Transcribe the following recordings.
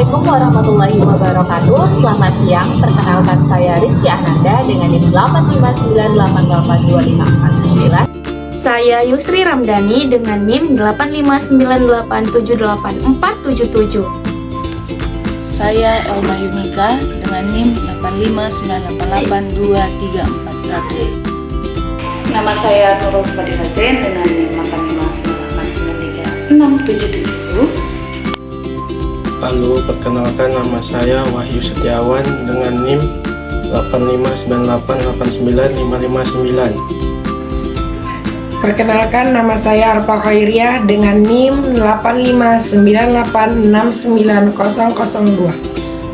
Assalamualaikum warahmatullahi wabarakatuh. Selamat siang, perkenalkan saya Rizky Ananda dengan NIM 859882549. Saya Yusri Ramdhani dengan NIM 859878477. Saya Elma Yunika dengan NIM 859882341. Nama saya Nurul Fadila Zain dengan NIM 859893677. Lalu perkenalkan, nama saya Wahyu Setiawan dengan NIM 859889559. Perkenalkan, nama saya Arpa Khairiyah dengan NIM 859869002.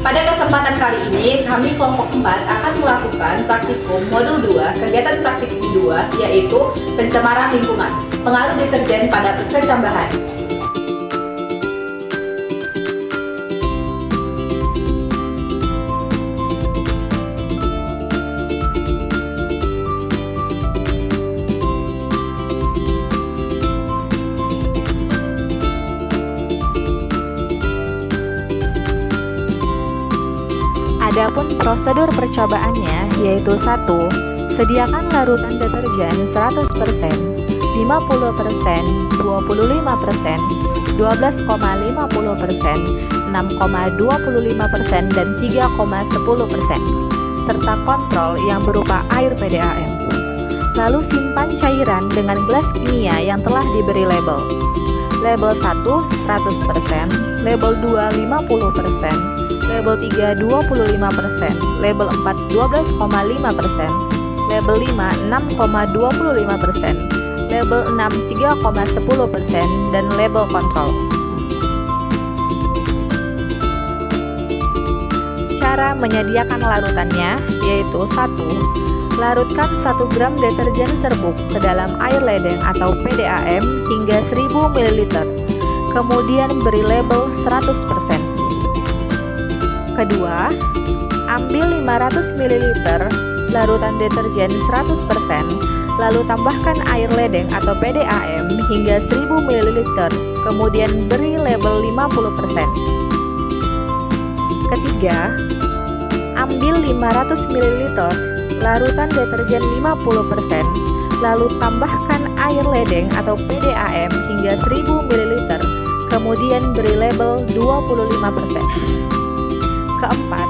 Pada kesempatan kali ini, kami kelompok 4 akan melakukan praktikum modul 2, kegiatan praktikum 2, yaitu pencemaran lingkungan, pengaruh deterjen pada kecambahan. Adapun prosedur percobaannya yaitu 1. Sediakan larutan deterjen 100%, 50%, 25%, 12,50%, 6,25%, dan 3,10%, serta kontrol yang berupa air PDAM. Lalu simpan cairan dengan gelas kimia yang telah diberi label. Label 1 100%, label 2 50%, label 3 25%, label 4 12,5%, label 5 6,25%, label 6 3,10%, dan label kontrol. Cara menyediakan larutannya yaitu 1. Larutkan 1 gram deterjen serbuk ke dalam air ledeng atau PDAM hingga 1000 ml. Kemudian beri label 100%. Kedua, ambil 500 ml larutan deterjen 100%, lalu tambahkan air ledeng atau PDAM hingga 1000 ml, kemudian beri label 50%. Ketiga, ambil 500 ml larutan deterjen 50%, lalu tambahkan air ledeng atau PDAM hingga 1000 ml, kemudian beri label 25%. Keempat,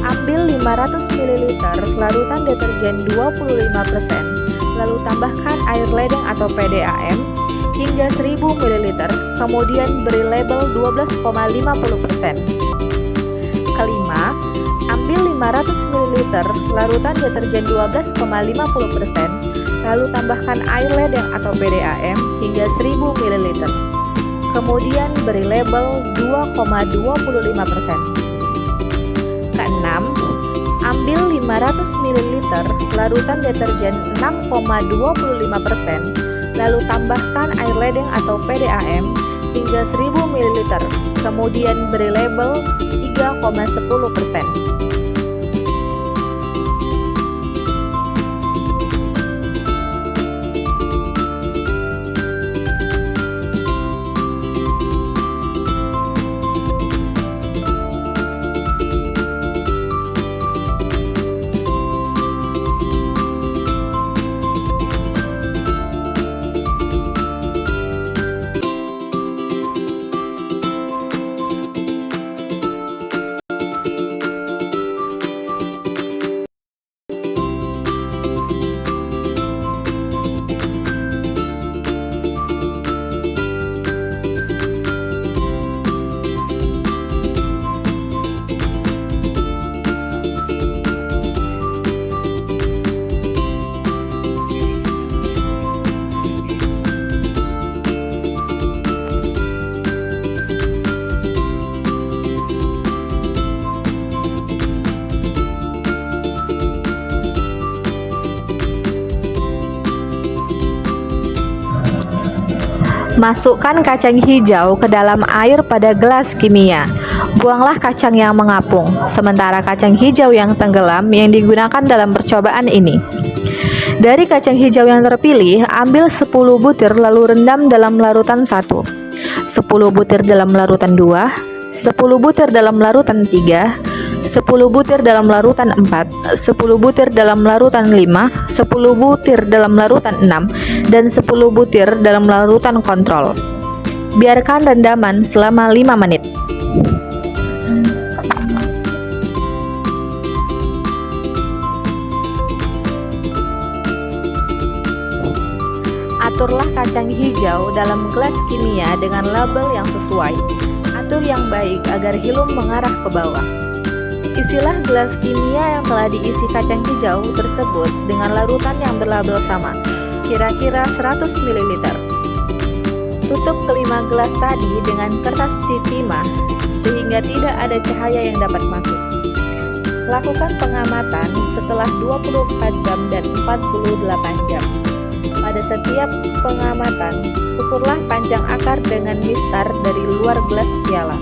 ambil 500 ml larutan deterjen 25%, lalu tambahkan air ledeng atau PDAM hingga 1000 ml, kemudian beri label 12,50%. Kelima, ambil 500 ml larutan deterjen 12,50%, lalu tambahkan air ledeng atau PDAM hingga 1000 ml, kemudian beri label 2,25%. Keenam, ambil 500 ml larutan deterjen 6,25%, lalu tambahkan air ledeng atau PDAM hingga 1000 ml, kemudian beri label 3,10%. Masukkan kacang hijau ke dalam air pada gelas kimia. Buanglah kacang yang mengapung, sementara kacang hijau yang tenggelam yang digunakan dalam percobaan ini. Dari kacang hijau yang terpilih, ambil 10 butir lalu rendam dalam larutan 1, 10 butir dalam larutan 2, 10 butir dalam larutan 3, 10 butir dalam larutan 4, 10 butir dalam larutan 5, 10 butir dalam larutan 6, dan 10 butir dalam larutan kontrol. Biarkan rendaman selama 5 menit. Aturlah kacang hijau dalam gelas kimia dengan label yang sesuai. Atur yang baik agar hilum mengarah ke bawah. Isilah gelas kimia yang telah diisi kacang hijau tersebut dengan larutan yang berlabel sama, kira-kira 100 ml. Tutup kelima gelas tadi dengan kertas si timah sehingga tidak ada cahaya yang dapat masuk. Lakukan pengamatan setelah 24 jam dan 48 jam. Pada setiap pengamatan, ukurlah panjang akar dengan mistar dari luar gelas piala.